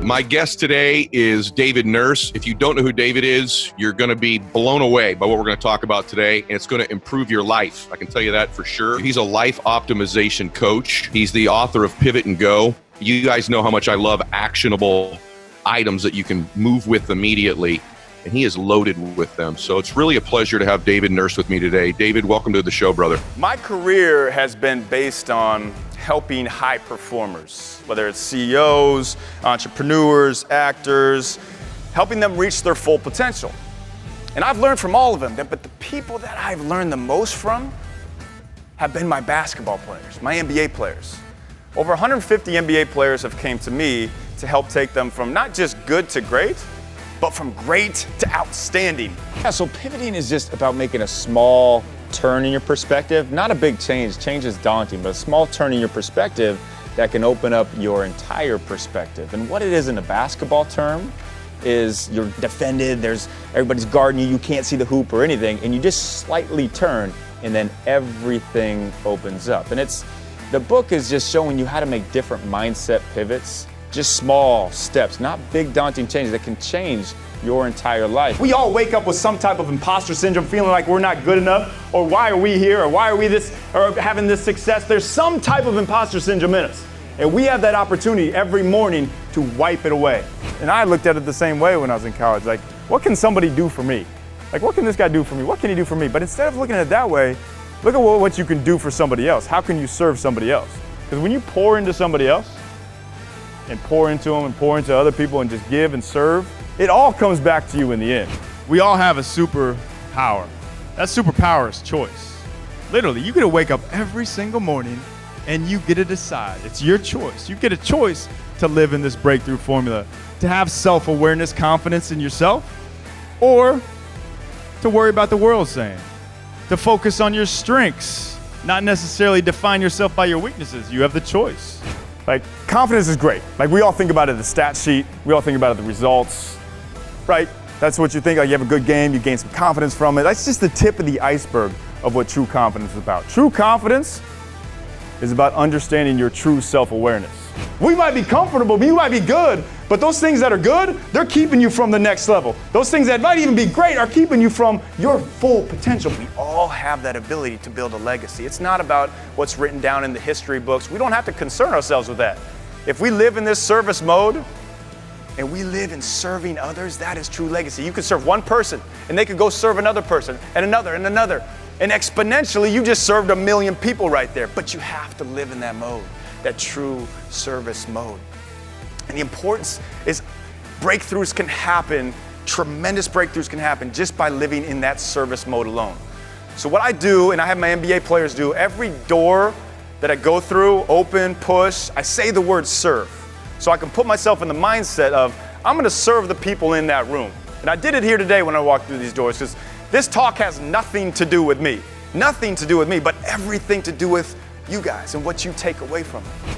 My guest today is David Nusre. If you don't know who David is, you're going to be blown away by what we're going to talk about today, and it's going to improve your life. I can tell you that for sure. He's a life optimization coach. He's the author of Pivot and Go. You guys know how much I love actionable items that you can move with immediately, and he is loaded with them. So it's really a pleasure to have David Nusre with me today. David, welcome to the show, brother. My career has been based on helping high performers, whether it's CEOs, entrepreneurs, actors, helping them reach their full potential. And I've learned from all of them, but the people that I've learned the most from have been my basketball players, my NBA players. Over 150 NBA players have came to me to help take them from not just good to great, but from great to outstanding. Yeah, so pivoting is just about making a small turn in your perspective, not a big change. Change is daunting, but a small turn in your perspective that can open up your entire perspective. And what it is in a basketball term is you're defended, everybody's guarding you, you can't see the hoop or anything, and you just slightly turn and then everything opens up. And the book is just showing you how to make different mindset pivots, just small steps, not big daunting changes that can change your entire life. We all wake up with some type of imposter syndrome, feeling like we're not good enough, or why are we here, or why are we this, or having this success. There's some type of imposter syndrome in us. And we have that opportunity every morning to wipe it away. And I looked at it the same way when I was in college. Like, what can somebody do for me? Like, what can this guy do for me? What can he do for me? But instead of looking at it that way, look at what you can do for somebody else. How can you serve somebody else? Because when you pour into somebody else, and pour into them and pour into other people and just give and serve, it all comes back to you in the end. We all have a superpower. That superpower is choice. Literally, you get to wake up every single morning and you get to decide. It's your choice. You get a choice to live in this breakthrough formula, to have self-awareness, confidence in yourself, or to worry about the world saying, to focus on your strengths, not necessarily define yourself by your weaknesses. You have the choice. Like, confidence is great. Like, we all think about it, the stat sheet. We all think about it, the results, right? That's what you think. Like, you have a good game, you gain some confidence from it. That's just the tip of the iceberg of what true confidence is about. True confidence is about understanding your true self-awareness. We might be comfortable, you might be good, but those things that are good, they're keeping you from the next level. Those things that might even be great are keeping you from your full potential. We all have that ability to build a legacy. It's not about what's written down in the history books. We don't have to concern ourselves with that. If we live in this service mode and we live in serving others, that is true legacy. You could serve one person and they could go serve another person and another and another. And exponentially, you just served 1 million people right there. But you have to live in that mode, that true service mode. And the importance is breakthroughs can happen, tremendous breakthroughs can happen just by living in that service mode alone. So what I do, and I have my NBA players do, every door that I go through, open, push, I say the word serve. So I can put myself in the mindset of, I'm gonna serve the people in that room. And I did it here today when I walked through these doors, because this talk has nothing to do with me. Nothing to do with me, but everything to do with you guys and what you take away from it.